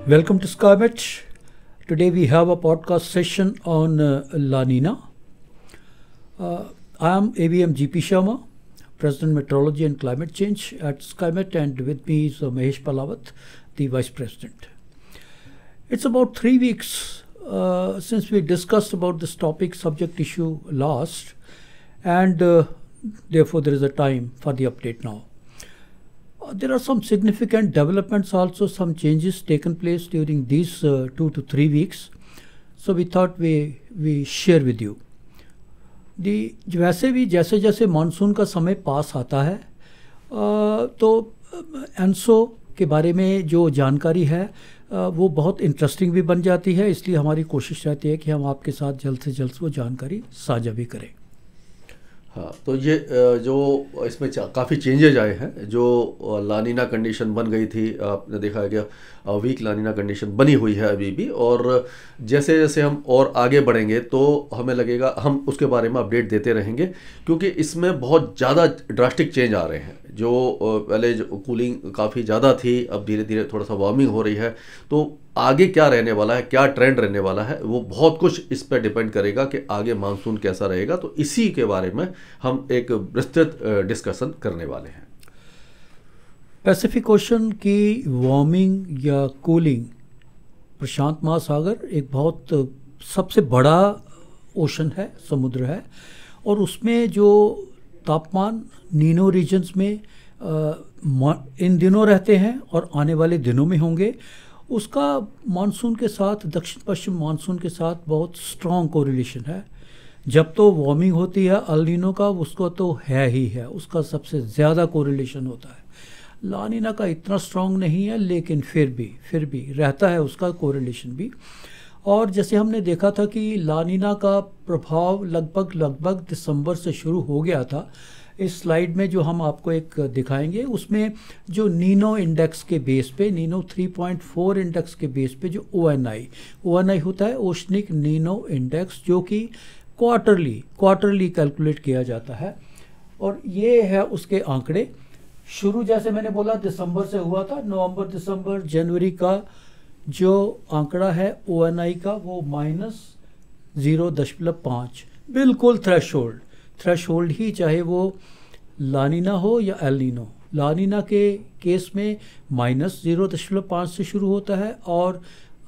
Welcome to SkyMet. Today we have a podcast session on La Nina. I am AVM GP Sharma, President Meteorology and Climate Change at SkyMet, and with me is Mahesh Palawat, the Vice President. It's about 3 weeks since we discussed about this topic, subject issue last, and therefore there is a time for the update now. There are some significant developments also, some changes taken place during these 2 to 3 weeks. So we thought we share with you. वैसे भी जैसे जैसे monsoon का समय पास आता है तो ENSO के बारे में जो जानकारी है वो बहुत इंटरेस्टिंग भी बन जाती है, इसलिए हमारी कोशिश रहती है कि हम आपके साथ जल्द से जल्द वो जानकारी साझा भी करें। हाँ, तो ये जो इसमें काफ़ी चेंजेज आए हैं। जो लानीना कंडीशन बन गई थी, आपने देखा है कि वीक लानीना कंडीशन बनी हुई है अभी भी, और जैसे जैसे हम और आगे बढ़ेंगे तो हमें लगेगा हम उसके बारे में अपडेट देते रहेंगे, क्योंकि इसमें बहुत ज़्यादा ड्रास्टिक चेंज आ रहे हैं। जो पहले जो कूलिंग काफ़ी ज़्यादा थी, अब धीरे धीरे थोड़ा सा वार्मिंग हो रही है। तो आगे क्या रहने वाला है, क्या ट्रेंड रहने वाला है, वो बहुत कुछ इस पर डिपेंड करेगा कि आगे मानसून कैसा रहेगा। तो इसी के बारे में हम एक विस्तृत डिस्कशन करने वाले हैं। पैसिफिक ओशन की वार्मिंग या कूलिंग, प्रशांत महासागर एक बहुत सबसे बड़ा ओशन है, समुद्र है, और उसमें जो तापमान नीनो रीजन्स में इन दिनों रहते हैं और आने वाले दिनों में होंगे, उसका मानसून के साथ, दक्षिण पश्चिम मानसून के साथ बहुत स्ट्रॉन्ग कोरिलेशन है। जब तो वार्मिंग होती है अल नीनो का, उसको तो है ही है, उसका सबसे ज़्यादा कोरिलेशन होता है। ला नीना का इतना स्ट्रॉन्ग नहीं है, लेकिन फिर भी रहता है उसका कोरिलेशन भी। और जैसे हमने देखा था कि ला नीना का प्रभाव लगभग दिसंबर से शुरू हो गया था। इस स्लाइड में जो हम आपको एक दिखाएंगे, उसमें जो नीनो इंडेक्स के बेस पे, नीनो 3.4 इंडेक्स के बेस पे जो ONI होता है, ओशनिक नीनो इंडेक्स, जो कि क्वार्टरली कैलकुलेट किया जाता है। और ये है उसके आंकड़े। शुरू जैसे मैंने बोला दिसंबर से हुआ था, नवंबर, दिसंबर, जनवरी का जो आंकड़ा है ONI का, वो -0.5, बिल्कुल थ्रेशोल्ड ही, चाहे वो लानीना हो या एल नीनो। लानीना के केस में -0.5 से शुरू होता है और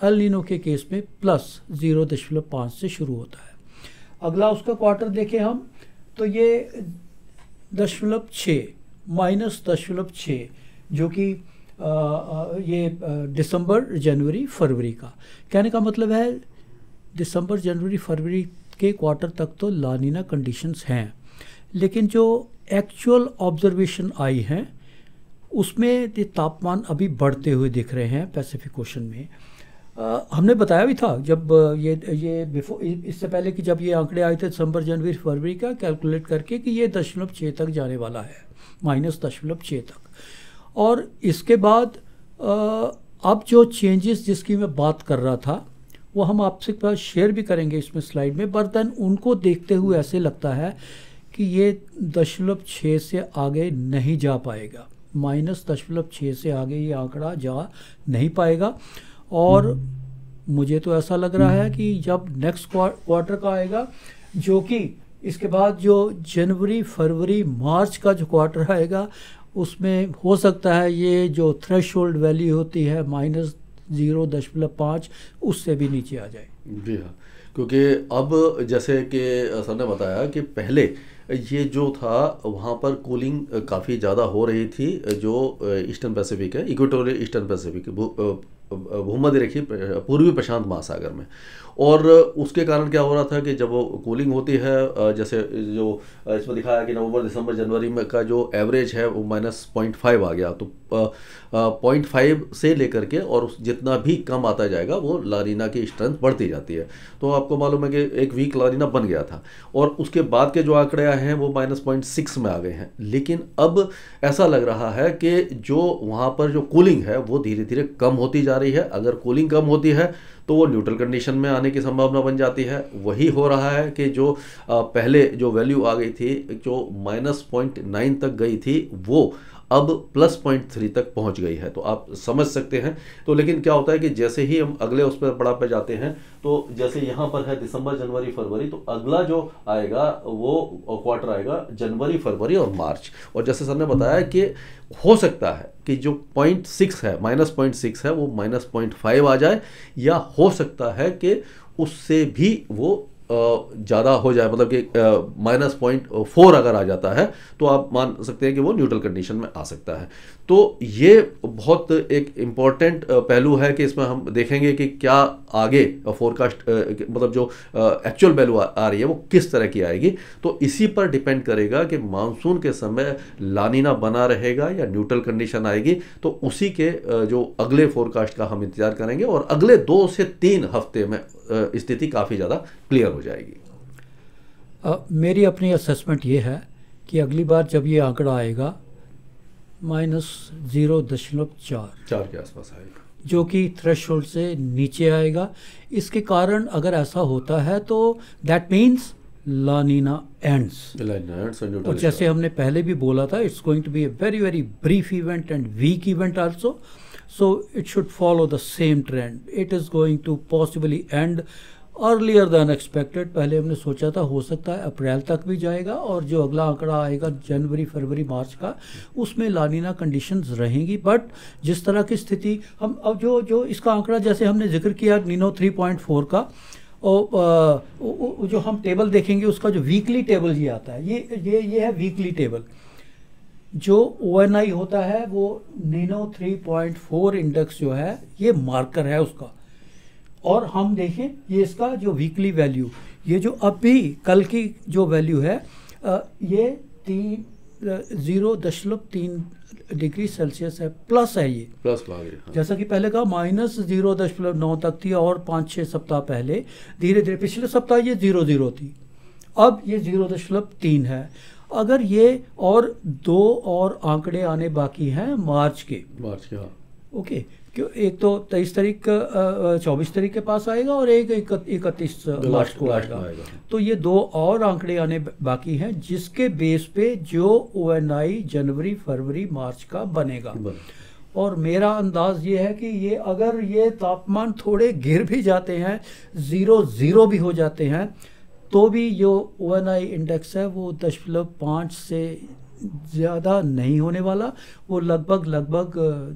एल नीनो के केस में +0.5 से शुरू होता है। अगला उसका क्वार्टर देखें हम, तो ये -0.6, जो कि ये दिसंबर, जनवरी, फरवरी का। कहने का मतलब है दिसंबर, जनवरी, फरवरी के क्वार्टर तक तो लानीना कंडीशंस हैं, लेकिन जो एक्चुअल ऑब्जर्वेशन आई हैं उसमें तापमान अभी बढ़ते हुए दिख रहे हैं पैसिफिक ओशन में। हमने बताया भी था जब ये बिफोर, इससे पहले कि जब ये आंकड़े आए थे दिसंबर, जनवरी, फरवरी का कैलकुलेट करके, कि ये 0.6 तक जाने वाला है, -0.6 तक। और इसके बाद अब जो चेंजेस जिसकी मैं बात कर रहा था वो हम आपसे पास शेयर भी करेंगे इसमें स्लाइड में, पर देन उनको देखते हुए ऐसे लगता है कि ये 0.6 से आगे नहीं जा पाएगा, -0.6 से आगे ये आंकड़ा जा नहीं पाएगा। और मुझे तो ऐसा लग रहा है कि जब नेक्स्ट क्वार्टर का आएगा, जो कि इसके बाद जो जनवरी, फरवरी, मार्च का जो क्वार्टर आएगा, उसमें हो सकता है ये जो थ्रेशोल्ड वैल्यू होती है -0.5, उससे भी नीचे आ जाए। जी हाँ, क्योंकि अब जैसे कि सर ने बताया कि पहले ये जो था वहाँ पर कूलिंग काफ़ी ज़्यादा हो रही थी, जो ईस्टर्न पैसिफिक है, इक्वेटोरियल ईस्टर्न पैसिफिक, भूमध्य रेखीय पूर्वी प्रशांत महासागर में। और उसके कारण क्या हो रहा था कि जब वो कूलिंग होती है, जैसे जो इसमें दिखाया कि नवंबर, दिसंबर, जनवरी में का जो एवरेज है वो -0.5 आ गया। तो 0.5 से लेकर के और जितना भी कम आता जाएगा वो लानीना की स्ट्रेंथ बढ़ती जाती है। तो आपको मालूम है कि एक वीक लानीना बन गया था, और उसके बाद के जो आंकड़े आए हैं वो -0.6 में आ गए हैं। लेकिन अब ऐसा लग रहा है कि जो वहाँ पर जो कूलिंग है वो धीरे धीरे कम होती जा रही है। अगर कूलिंग कम होती है तो वो न्यूट्रल कंडीशन में आने की संभावना बन जाती है। वही हो रहा है कि जो पहले जो वैल्यू आ गई थी, जो -0.9 तक गई थी, वो अब +0.3 तक पहुंच गई है, तो आप समझ सकते हैं। तो लेकिन क्या होता है कि जैसे ही हम अगले उस पर पड़ाव पे जाते हैं, तो जैसे यहाँ पर है दिसंबर, जनवरी, फरवरी, तो अगला जो आएगा वो क्वार्टर आएगा जनवरी, फरवरी और मार्च। और जैसे सर ने बताया कि हो सकता है कि जो 0.6 है, -0.6 है, वो -0.5 आ जाए, या हो सकता है कि उससे भी वो ज़्यादा हो जाए, मतलब कि -0.4 अगर आ जाता है तो आप मान सकते हैं कि वो न्यूट्रल कंडीशन में आ सकता है। तो ये बहुत एक इम्पॉर्टेंट पहलू है कि इसमें हम देखेंगे कि क्या आगे फोरकास्ट, मतलब जो एक्चुअल वैल्यू आ रही है वो किस तरह की आएगी। तो इसी पर डिपेंड करेगा कि मानसून के समय लानीना बना रहेगा या न्यूट्रल कंडीशन आएगी। तो उसी के जो अगले फोरकास्ट का हम इंतजार करेंगे, और अगले 2 से 3 हफ्ते में स्थिति काफ़ी ज़्यादा क्लियर हो जाएगी। मेरी अपनी असेसमेंट ये है कि अगली बार जब ये आंकड़ा आएगा -0.4 के आसपास आएगा, जो कि थ्रेशोल्ड से नीचे आएगा। इसके कारण अगर ऐसा होता है तो दैट मीन्स लानीना एंड्स। और जैसे हमने पहले भी बोला था, it's going to be a very very brief event and week event also, so it should follow the same trend. It is going to possibly end earlier than expected. पहले हमने सोचा था हो सकता है अप्रैल तक भी जाएगा, और जो अगला आंकड़ा आएगा जनवरी, फरवरी, मार्च का, उसमें लानीना कंडीशंस रहेंगी। बट जिस तरह की स्थिति हम अब जो इसका आंकड़ा जैसे हमने जिक्र किया नीनो 3.4 का, और जो हम टेबल देखेंगे उसका जो वीकली टेबल ये आता है, ये है वीकली टेबल। जो ONI होता है वो नीनो 3.4 इंडेक्स जो है ये मार्कर है उसका। और हम देखें ये इसका जो वीकली वैल्यू, ये जो अभी कल की जो वैल्यू है, ये 0.3 डिग्री सेल्सियस है, प्लस है, ये प्लस ला गई। हाँ। जैसा कि पहले कहा -0.9 तक थी, और 5-6 सप्ताह पहले धीरे धीरे, पिछले सप्ताह ये 0.0 थी, अब ये 0.3 है। अगर ये और 2 और आंकड़े आने बाकी हैं मार्च के, हाँ। ओके, क्यों एक तो 23 तारीख 24 तारीख के पास आएगा, और एक 31 मार्च को आएगा। तो ये 2 और आंकड़े आने बाकी हैं, जिसके बेस पे जो ONI जनवरी, फरवरी, मार्च का बनेगा। और मेरा अंदाज ये है कि ये अगर ये तापमान थोड़े गिर भी जाते हैं, 0.0 भी हो जाते हैं, तो भी जो ONI इंडेक्स है वो 0.5 से ज़्यादा नहीं होने वाला, वो लगभग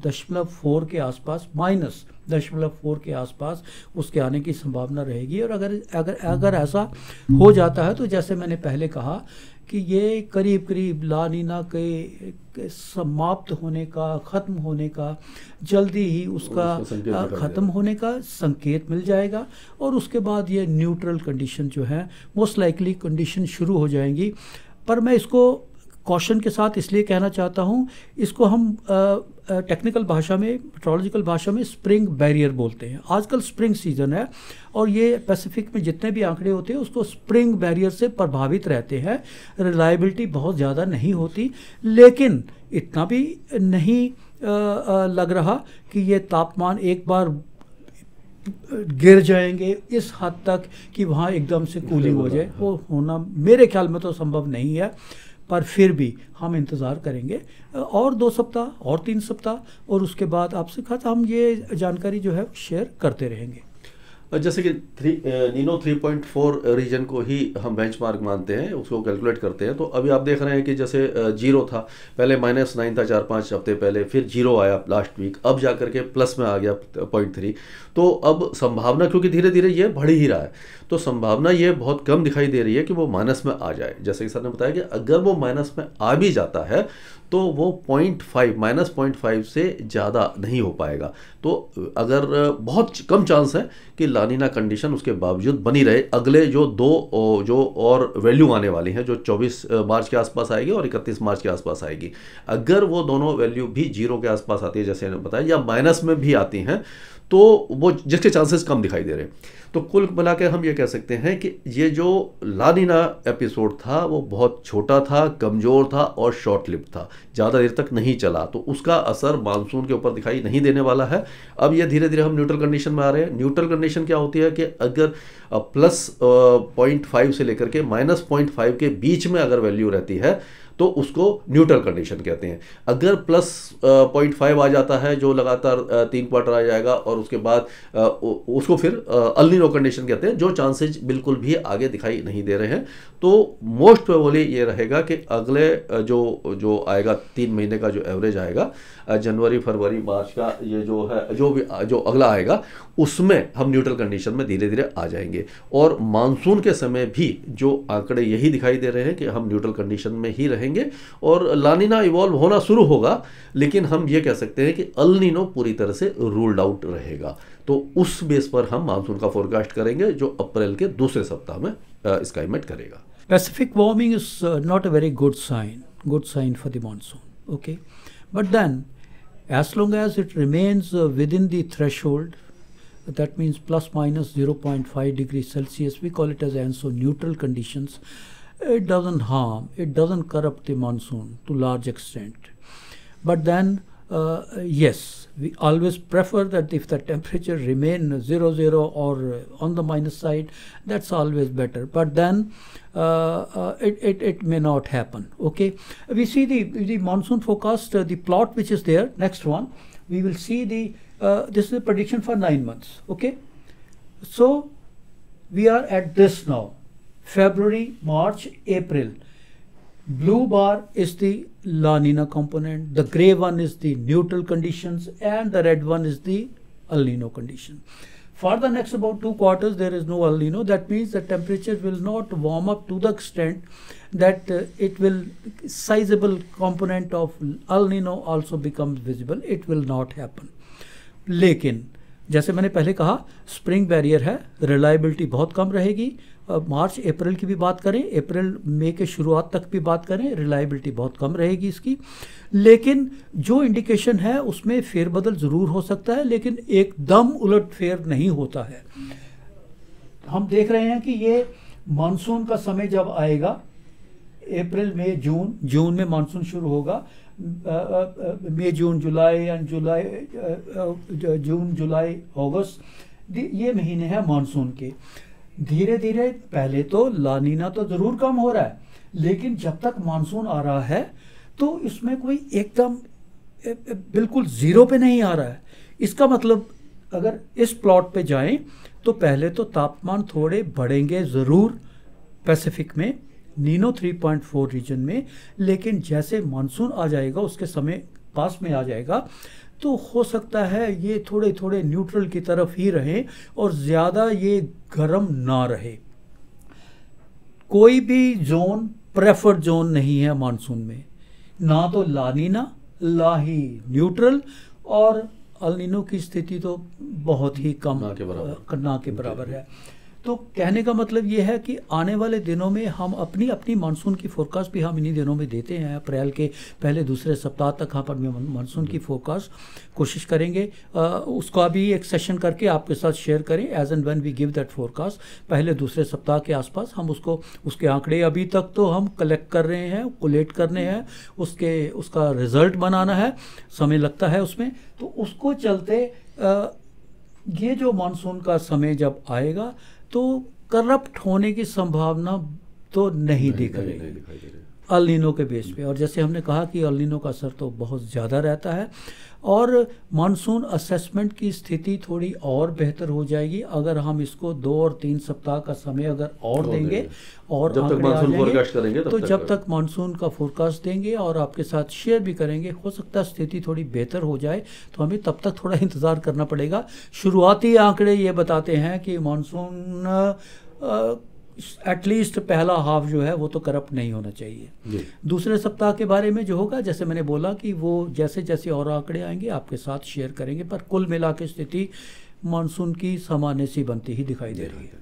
0.4 के आसपास, -0.4 के आसपास उसके आने की संभावना रहेगी। और अगर ऐसा हो जाता है तो जैसे मैंने पहले कहा कि ये करीब करीब लानीना के समाप्त होने का, ख़त्म होने का, जल्दी ही उसका ख़त्म होने का संकेत मिल जाएगा। और उसके बाद ये न्यूट्रल कंडीशन जो है, मोस्ट लाइकली कंडीशन शुरू हो जाएंगी। पर मैं इसको कॉशन के साथ इसलिए कहना चाहता हूँ, इसको हम टेक्निकल भाषा में, मेट्रोलॉजिकल भाषा में स्प्रिंग बैरियर बोलते हैं। आजकल स्प्रिंग सीजन है, और ये पैसिफिक में जितने भी आंकड़े होते हैं उसको स्प्रिंग बैरियर से प्रभावित रहते हैं। रिलायबिलिटी बहुत ज़्यादा नहीं होती, लेकिन इतना भी नहीं लग रहा कि ये तापमान एक बार गिर जाएंगे इस हद तक कि वहाँ एकदम से कूलिंग हो जाए। वो होना मेरे ख्याल में तो संभव नहीं है, पर फिर भी हम इंतज़ार करेंगे और 2 सप्ताह और 3 सप्ताह, और उसके बाद आपसे हम ये जानकारी जो है शेयर करते रहेंगे। जैसे कि नीनो 3.4 रीजन को ही हम बेंचमार्क मानते हैं, उसको कैलकुलेट करते हैं। तो अभी आप देख रहे हैं कि जैसे 0 था, पहले -9 था 4-5 हफ्ते पहले, फिर 0 आया लास्ट वीक, अब जा करके प्लस में आ गया 0.3। तो अब संभावना, क्योंकि धीरे धीरे ये बढ़ ही रहा है, तो संभावना ये बहुत कम दिखाई दे रही है कि वो माइनस में आ जाए। जैसे कि सर ने बताया कि अगर वो माइनस में आ भी जाता है तो वो -0.5 से ज़्यादा नहीं हो पाएगा। तो अगर बहुत कम चांस है कि लानीना कंडीशन उसके बावजूद बनी रहे। अगले जो और वैल्यू आने वाली हैं, जो 24 मार्च के आसपास आएगी और 31 मार्च के आसपास आएगी, अगर वो दोनों वैल्यू भी 0 के आसपास आती है जैसे बताया, या माइनस में भी आती हैं, तो वो जिसके चांसेस कम दिखाई दे रहे हैं। तो कुल मिला के हम ये कह सकते हैं कि ये जो लानीना एपिसोड था वो बहुत छोटा था, कमज़ोर था और शॉर्ट लिव था, ज़्यादा देर तक नहीं चला, तो उसका असर मानसून के ऊपर दिखाई नहीं देने वाला है। अब ये धीरे धीरे हम न्यूट्रल कंडीशन में आ रहे हैं। न्यूट्रल कंडीशन क्या होती है कि अगर +0.5 से लेकर के -0.5 के बीच में अगर वैल्यू रहती है तो उसको न्यूट्रल कंडीशन कहते हैं। अगर +0.5 आ जाता है जो लगातार 3 क्वार्टर आ जाएगा और उसके बाद उसको फिर अल नीनो कंडीशन कहते हैं, जो चांसेज बिल्कुल भी आगे दिखाई नहीं दे रहे हैं। तो मोस्ट प्रोबेबली ये रहेगा कि अगले जो आएगा 3 महीने का जो एवरेज आएगा जनवरी फरवरी मार्च का, ये जो है जो अगला आएगा उसमें हम न्यूट्रल कंडीशन में धीरे धीरे आ जाएंगे। और मानसून के समय भी जो आंकड़े यही दिखाई दे रहे हैं कि हम न्यूट्रल कंडीशन में ही रहेंगे और लानिना इवॉल्व होना शुरू होगा, लेकिन हम ये कह सकते हैं कि अल नीनो पूरी तरह से रूल्ड आउट रहेगा। तो उस बेस पर हम मानसून का फोरकास्ट करेंगे जो अप्रैल के दूसरे सप्ताह में स्काईमेट करेगा। Pacific warming is not a very good sign for the monsoon. Okay, but then as long as it remains within the threshold, that means plus minus 0.5 degrees Celsius, we call it as ANSO neutral conditions. It doesn't harm, it doesn't corrupt the monsoon to large extent. But then yes, we always prefer that if the temperature remain 0 or on the minus side, that's always better. But then it may not happen. Okay, we see the monsoon forecast, the plot which is there. Next one, we will see this is the prediction for 9 months. Okay, so we are at this now, February, March, April. Blue bar is the La Nina component, the grey one is the neutral conditions, and the red one is the El Nino condition. For the next about 2 quarters, there is no El Nino. That means the temperature will not warm up to the extent that it will, sizable component of El Nino also becomes visible. It will not happen. लेकिन जैसे मैंने पहले कहा, spring barrier है, reliability बहुत कम रहेगी। मार्च अप्रैल की भी बात करें, अप्रैल मई के शुरुआत तक भी बात करें, रिलायबिलिटी बहुत कम रहेगी इसकी। लेकिन जो इंडिकेशन है उसमें फेरबदल ज़रूर हो सकता है, लेकिन एकदम उलट फेर नहीं होता है। हम देख रहे हैं कि ये मानसून का समय जब आएगा, अप्रैल मई जून में मानसून शुरू होगा, मई जून जुलाई एंड जून जुलाई अगस्त, ये महीने हैं मानसून के। धीरे धीरे पहले तो लानीना तो ज़रूर कम हो रहा है, लेकिन जब तक मानसून आ रहा है तो इसमें कोई एकदम बिल्कुल ज़ीरो पे नहीं आ रहा है। इसका मतलब अगर इस प्लॉट पे जाएं तो पहले तो तापमान थोड़े बढ़ेंगे ज़रूर पैसिफिक में, नीनो 3.4 रीजन में, लेकिन जैसे मानसून आ जाएगा उसके समय पास में आ जाएगा तो हो सकता है ये थोड़े थोड़े न्यूट्रल की तरफ ही रहें और ज़्यादा ये गर्म ना रहे। कोई भी जोन प्रेफर्ड जोन नहीं है मानसून में, ना तो लानीना ला ही न्यूट्रल, और अल नीनो की स्थिति तो बहुत ही कम ना के बराबर है। तो कहने का मतलब ये है कि आने वाले दिनों में हम अपनी मानसून की फोरकास्ट भी हम इन्हीं दिनों में देते हैं। अप्रैल के पहले दूसरे सप्ताह तक हम पर मानसून की फोरकास्ट कोशिश करेंगे उसका भी एक सेशन करके आपके साथ शेयर करें as and when we give that forecast. पहले दूसरे सप्ताह के आसपास हम उसके आंकड़े अभी तक तो हम कलेक्ट कर रहे हैं, कोलेट करने हैं, उसका रिजल्ट बनाना है, समय लगता है उसमें। तो उसको चलते ये जो मानसून का समय जब आएगा तो करप्ट होने की संभावना तो नहीं दिख रही अल नीनो के बेस पे। और जैसे हमने कहा कि अल नीनो का असर तो बहुत ज़्यादा रहता है और मानसून असेसमेंट की स्थिति थोड़ी और बेहतर हो जाएगी अगर हम इसको 2 और 3 सप्ताह का समय अगर और देंगे और जब तक मानसून फोरकास्ट करेंगे तो जब तक मानसून का फोरकास्ट देंगे और आपके साथ शेयर भी करेंगे, हो सकता है स्थिति थोड़ी बेहतर हो जाए। तो हमें तब तक थोड़ा इंतज़ार करना पड़ेगा। शुरुआती आंकड़े ये बताते हैं कि मानसून एटलीस्ट पहला हाफ जो है वो तो करप्ट नहीं होना चाहिए। दूसरे सप्ताह के बारे में जो होगा, जैसे मैंने बोला कि वो जैसे जैसे और आंकड़े आएंगे आपके साथ शेयर करेंगे, पर कुल मिला के स्थिति मानसून की सामान्य सी बनती ही दिखाई दे रही है।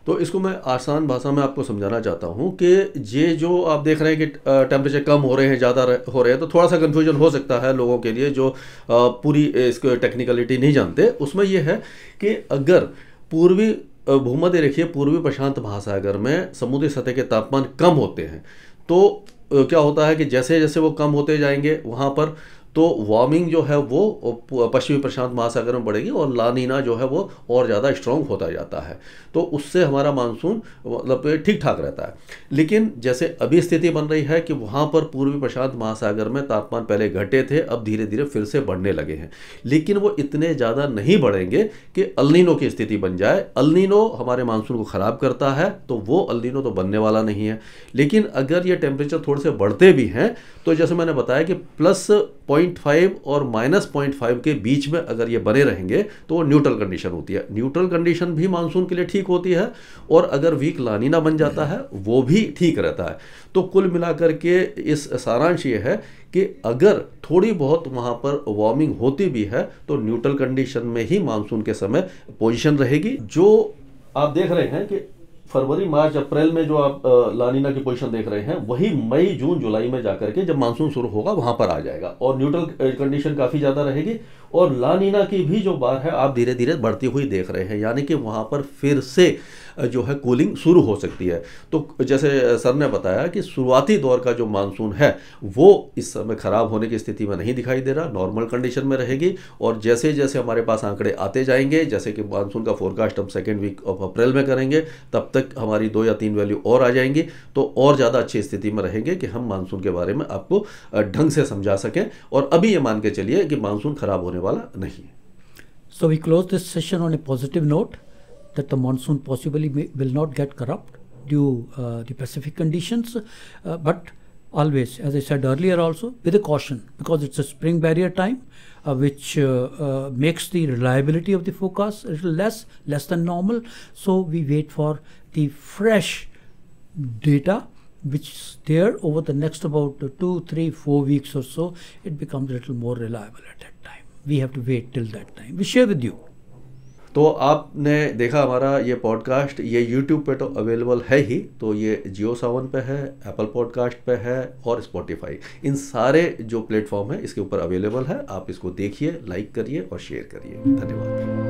तो इसको मैं आसान भाषा में आपको समझाना चाहता हूँ कि ये जो आप देख रहे हैं कि टेम्परेचर कम हो रहे हैं, ज़्यादा हो रहे हैं, तो थोड़ा सा कन्फ्यूजन हो सकता है लोगों के लिए जो पूरी इसको टेक्निकलिटी नहीं जानते। उसमें यह है कि अगर पूर्वी भूमध्य रेखीय पूर्वी प्रशांत महासागर में समुद्री सतह के तापमान कम होते हैं तो क्या होता है कि जैसे जैसे वो कम होते जाएंगे वहाँ पर तो वार्मिंग जो है वो पश्चिमी प्रशांत महासागर में बढ़ेगी और ला नीना जो है वो और ज़्यादा स्ट्रॉन्ग होता जाता है। तो उससे हमारा मानसून मतलब ठीक ठाक रहता है। लेकिन जैसे अभी स्थिति बन रही है कि वहाँ पर पूर्वी प्रशांत महासागर में तापमान पहले घटे थे, अब धीरे धीरे फिर से बढ़ने लगे हैं, लेकिन वो इतने ज़्यादा नहीं बढ़ेंगे कि अल नीनो की स्थिति बन जाए। अल नीनो हमारे मानसून को ख़राब करता है, तो वो अल नीनो तो बनने वाला नहीं है। लेकिन अगर ये टेम्परेचर थोड़े से बढ़ते भी हैं तो जैसे मैंने बताया कि +0.5 और -0.5 के बीच में अगर ये बने रहेंगे तो वो न्यूट्रल कंडीशन होती है। न्यूट्रल कंडीशन भी मानसून के लिए ठीक होती है, और अगर वीक ला नीना बन जाता है वो भी ठीक रहता है। तो कुल मिलाकर के इस सारांश ये है कि अगर थोड़ी बहुत वहाँ पर वार्मिंग होती भी है तो न्यूट्रल कंडीशन में ही मानसून के समय पोजीशन रहेगी। जो आप देख रहे हैं कि फरवरी मार्च अप्रैल में जो आप ला नीना की पोजीशन देख रहे हैं, वही मई जून जुलाई में जाकर के जब मानसून शुरू होगा वहां पर आ जाएगा, और न्यूट्रल कंडीशन काफ़ी ज़्यादा रहेगी। और ला नीना की भी जो बार है आप धीरे धीरे बढ़ती हुई देख रहे हैं, यानी कि वहाँ पर फिर से जो है कूलिंग शुरू हो सकती है। तो जैसे सर ने बताया कि शुरुआती दौर का जो मानसून है वो इस समय ख़राब होने की स्थिति में नहीं दिखाई दे रहा, नॉर्मल कंडीशन में रहेगी। और जैसे जैसे हमारे पास आंकड़े आते जाएंगे, जैसे कि मानसून का फोरकास्ट हम सेकेंड वीक ऑफ अप्रैल में करेंगे, तब तक हमारी 2 या 3 वैल्यू और आ जाएंगी, तो और ज़्यादा अच्छी स्थिति में रहेंगे कि हम मानसून के बारे में आपको ढंग से समझा सकें। और अभी ये मान के चलिए कि मानसून ख़राब होने वाला नहीं है। So we close this session on a positive note that the monsoon possibly will not get corrupt due the Pacific conditions, but always, as I said earlier also, with a caution, because it's a spring barrier time, which makes the reliability of the forecast a little less than normal. So we wait for the fresh data which is there over the next about 2, 3, 4 weeks or so. It becomes a little more reliable at that time. We have to wait till that time. We share with you. तो आपने देखा हमारा ये podcast, ये YouTube पे तो available है ही, तो ये जियो सावन पे है, एप्पल पॉडकास्ट पे है और स्पॉटिफाई, इन सारे जो प्लेटफॉर्म है इसके ऊपर अवेलेबल है। आप इसको देखिए, लाइक करिए और शेयर करिए। धन्यवाद।